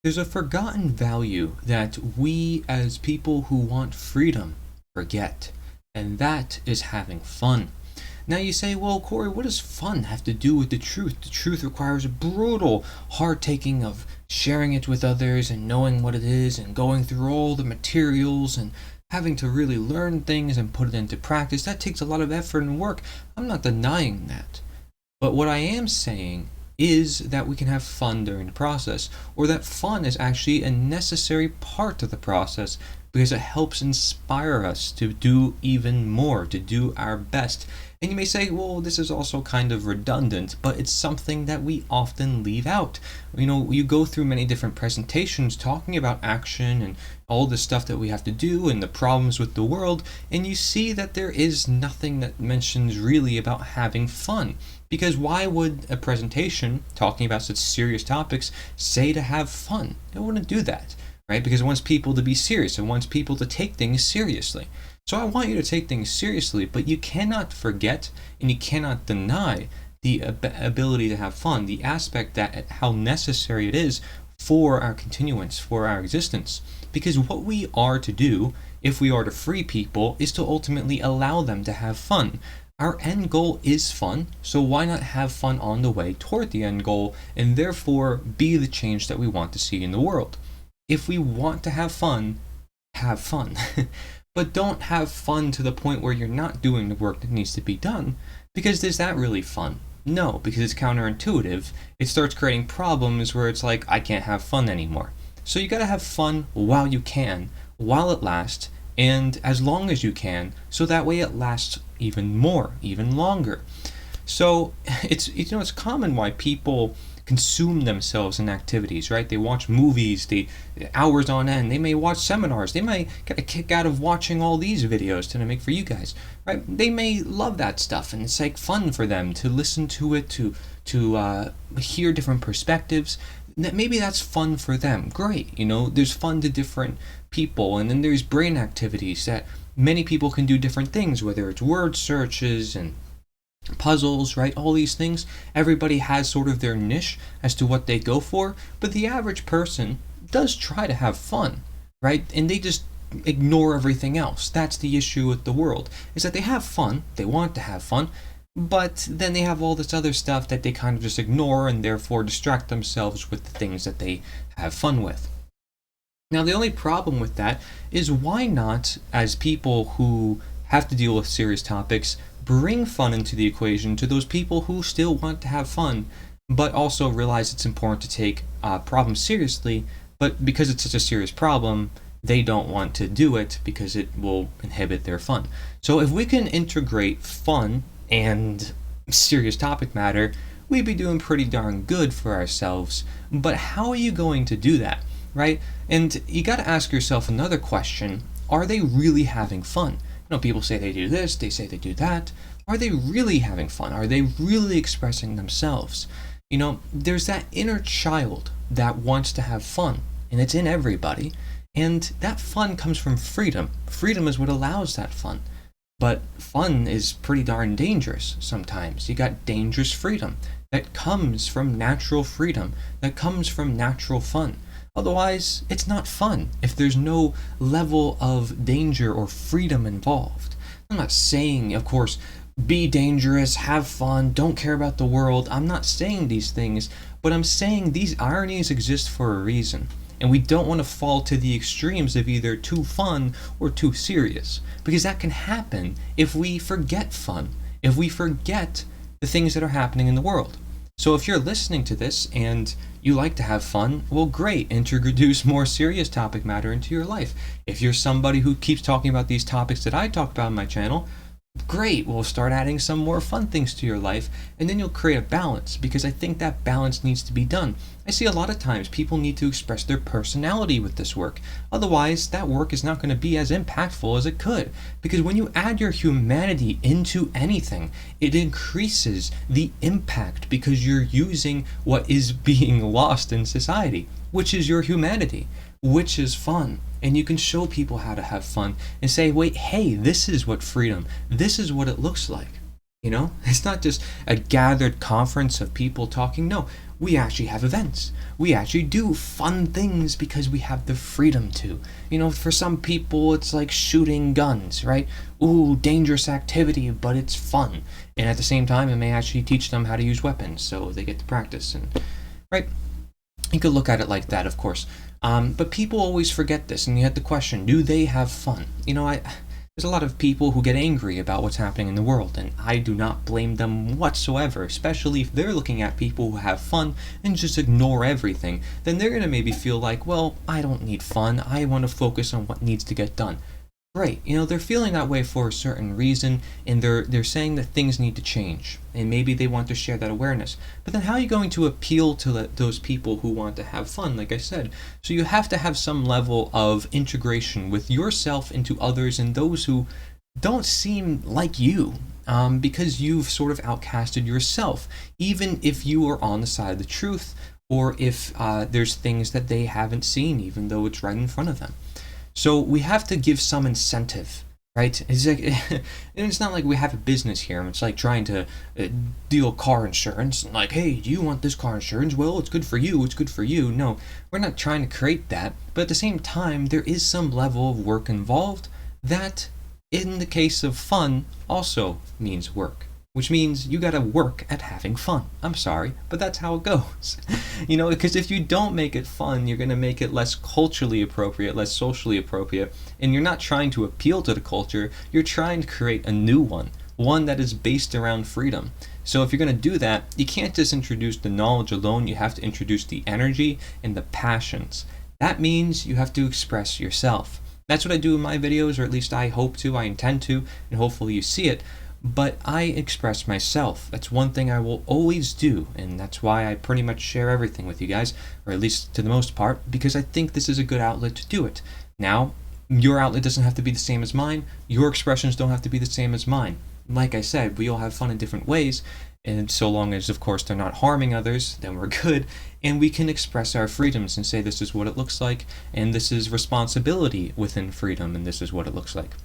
There's a forgotten value that we as people who want freedom forget, and that is having fun. Now you say, well, Corey, what does fun have to do with the truth? The truth requires a brutal hard taking of sharing it with others and knowing what it is and going through all the materials and having to really learn things and put it into practice. That takes a lot of effort and work. I'm not denying that. But what I am saying is that we can have fun during the process, or that fun is actually a necessary part of the process because it helps inspire us to do even more, to do our best. And you may say, well, this is also kind of redundant, but it's something that we often leave out. You know, you go through many different presentations talking about action and all the stuff that we have to do and the problems with the world, and you see that there is nothing that mentions really about having fun. Because why would a presentation talking about such serious topics say to have fun? It wouldn't do that, right? Because it wants people to be serious. It wants people to take things seriously. So I want you to take things seriously, but you cannot forget and you cannot deny the ability to have fun, the aspect that how necessary it is for our continuance, for our existence. Because what we are to do, if we are to free people, is to ultimately allow them to have fun. Our end goal is fun, so why not have fun on the way toward the end goal and therefore be the change that we want to see in the world? If we want to have fun, have fun. But don't have fun to the point where you're not doing the work that needs to be done, because is that really fun? No, because it's counterintuitive. It starts creating problems where it's like, I can't have fun anymore. So you gotta have fun while you can, while it lasts, and as long as you can, so that way it lasts even more, even longer. So it's common why people consume themselves in activities, right? They watch movies, hours on end. They may watch seminars. They might get a kick out of watching all these videos that I make for you guys, right? They may love that stuff, and it's like fun for them to listen to it, to hear different perspectives. Maybe that's fun for them. Great, there's fun to different people, and then there's brain activities that many people can do different things, whether it's word searches and puzzles, right? All these things. Everybody has sort of their niche as to what they go for, but the average person does try to have fun, right? And they just ignore everything else. That's the issue with the world, is that they have fun, they want to have fun, but then they have all this other stuff that they kind of just ignore and therefore distract themselves with the things that they have fun with. Now, the only problem with that is why not, as people who have to deal with serious topics, bring fun into the equation to those people who still want to have fun, but also realize it's important to take problems seriously, but because it's such a serious problem, they don't want to do it because it will inhibit their fun. So if we can integrate fun and serious topic matter, we'd be doing pretty darn good for ourselves. But how are you going to do that, right? And you got to ask yourself another question. Are they really having fun? People say they do this, they say they do that. Are they really having fun? Are they really expressing themselves? There's that inner child that wants to have fun, and it's in everybody. And that fun comes from freedom. Freedom is what allows that fun. But fun is pretty darn dangerous sometimes. You got dangerous freedom that comes from natural freedom, that comes from natural fun. Otherwise, it's not fun if there's no level of danger or freedom involved. I'm not saying, of course, be dangerous, have fun, don't care about the world. I'm not saying these things, but I'm saying these ironies exist for a reason. And we don't want to fall to the extremes of either too fun or too serious, because that can happen if we forget fun, if we forget the things that are happening in the world. So if you're listening to this and you like to have fun, well, great, introduce more serious topic matter into your life. If you're somebody who keeps talking about these topics that I talk about on my channel, great, we'll start adding some more fun things to your life, and then you'll create a balance, because I think that balance needs to be done. I see a lot of times people need to express their personality with this work. Otherwise, that work is not going to be as impactful as it could, because when you add your humanity into anything, it increases the impact because you're using what is being lost in society, which is your humanity, which is fun. And you can show people how to have fun and say, wait, hey, this is what freedom, this is what it looks like. It's not just a gathered conference of people talking. No, we actually have events. We actually do fun things because we have the freedom to. You know, for some people, it's like shooting guns, right? Ooh, dangerous activity, but it's fun. And at the same time, it may actually teach them how to use weapons, so they get to practice. And right, you could look at it like that, of course. But people always forget this, and you have the question: do they have fun? You know, there's a lot of people who get angry about what's happening in the world, and I do not blame them whatsoever, especially if they're looking at people who have fun and just ignore everything. Then they're going to maybe feel like, well, I don't need fun, I want to focus on what needs to get done. Right, you know, they're feeling that way for a certain reason, and they're saying that things need to change, and maybe they want to share that awareness. But then how are you going to appeal to those people who want to have fun, like I said? So you have to have some level of integration with yourself into others and those who don't seem like you, because you've sort of outcasted yourself, even if you are on the side of the truth, or if there's things that they haven't seen, even though it's right in front of them. So we have to give some incentive, right? It's like, and it's not like we have a business here. It's like trying to deal car insurance. Like, hey, do you want this car insurance? Well, it's good for you. It's good for you. No, we're not trying to create that. But at the same time, there is some level of work involved that, in the case of fun, also means work. Which means you gotta work at having fun. I'm sorry, but that's how it goes. You know, because if you don't make it fun, you're gonna make it less culturally appropriate, less socially appropriate, and you're not trying to appeal to the culture, you're trying to create a new one that is based around freedom. So if you're gonna do that, you can't just introduce the knowledge alone, you have to introduce the energy and the passions. That means you have to express yourself. That's what I do in my videos, or at least I hope to, I intend to, and hopefully you see it. But I express myself. That's one thing I will always do, and that's why I pretty much share everything with you guys, or at least to the most part, because I think this is a good outlet to do it. Now, your outlet doesn't have to be the same as mine. Your expressions don't have to be the same as mine. Like I said, we all have fun in different ways, and so long as, of course, they're not harming others, then we're good, and we can express our freedoms and say this is what it looks like, and this is responsibility within freedom, and this is what it looks like.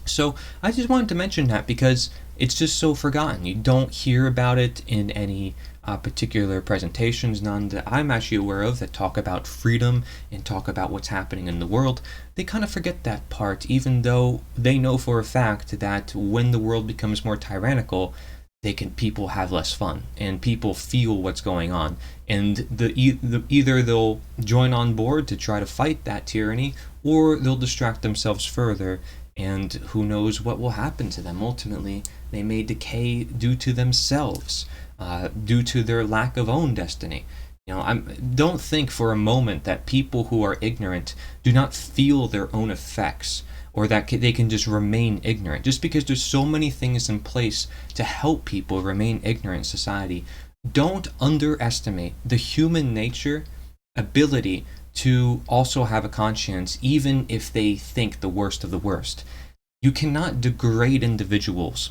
So I just wanted to mention that because it's just so forgotten. You don't hear about it in any particular presentations, none that I'm actually aware of, that talk about freedom and talk about what's happening in the world. They kind of forget that part, even though they know for a fact that when the world becomes more tyrannical, people have less fun and people feel what's going on, and either they'll join on board to try to fight that tyranny, or they'll distract themselves further. And who knows what will happen to them. Ultimately, they may decay due to themselves, due to their lack of own destiny. You know, don't think for a moment that people who are ignorant do not feel their own effects, or that they can just remain ignorant. Just because there's so many things in place to help people remain ignorant in society, don't underestimate the human nature ability to also have a conscience, even if they think the worst of the worst. You cannot degrade individuals.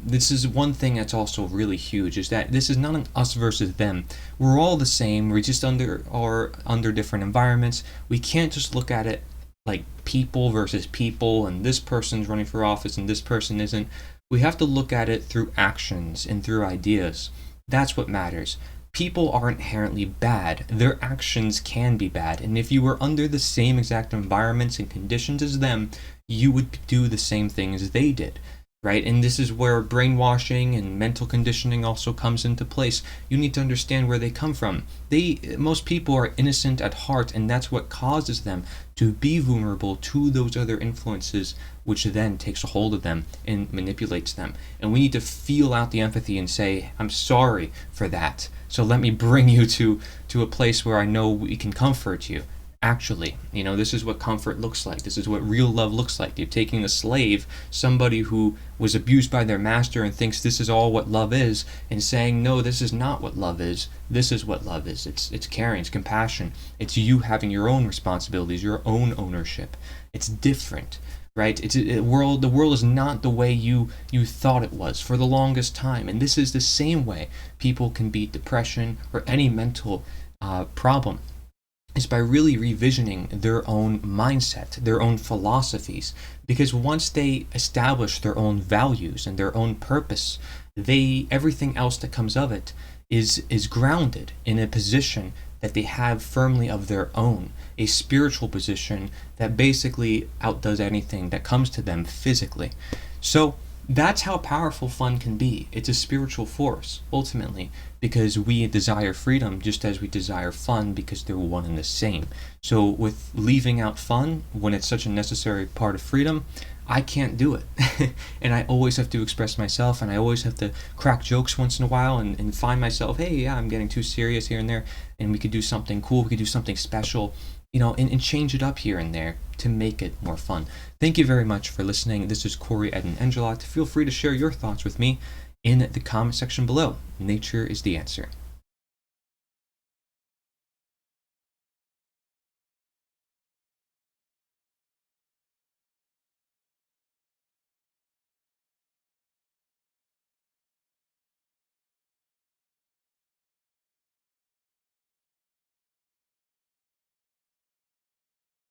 This is one thing that's also really huge, is that this is not an us versus them. We're all the same. We're just under different environments. We can't just look at it like people versus people, and this person's running for office and this person isn't. We have to look at it through actions and through ideas. That's what matters. People are inherently bad. Their actions can be bad. And if you were under the same exact environments and conditions as them, you would do the same thing as they did, right? And this is where brainwashing and mental conditioning also comes into place. You need to understand where they come from. Most people are innocent at heart, and that's what causes them to be vulnerable to those other influences, which then takes a hold of them and manipulates them. And we need to feel out the empathy and say, I'm sorry for that. So let me bring you to a place where I know we can comfort you. Actually, you know, this is what comfort looks like. This is what real love looks like. You're taking a slave, somebody who was abused by their master and thinks this is all what love is, and saying, no, this is not what love is. This is what love is. It's caring, it's compassion. It's you having your own responsibilities, your own ownership. It's different, right? The world is not the way you thought it was for the longest time. And this is the same way people can beat depression or any mental problem, is by really revisioning their own mindset, their own philosophies. Because once they establish their own values and their own purpose, everything else that comes of it is grounded in a position that they have firmly of their own, a spiritual position that basically outdoes anything that comes to them physically. So that's how powerful fun can be. It's a spiritual force, ultimately, because we desire freedom just as we desire fun, because they're one and the same. So with leaving out fun when it's such a necessary part of freedom, I can't do it. And I always have to express myself, and I always have to crack jokes once in a while and find myself, hey, yeah, I'm getting too serious here and there, and we could do something cool, we could do something special, and change it up here and there to make it more fun. Thank you very much for listening. This is Corey Eden Engelot. Feel free to share your thoughts with me in the comment section below. Nature is the answer.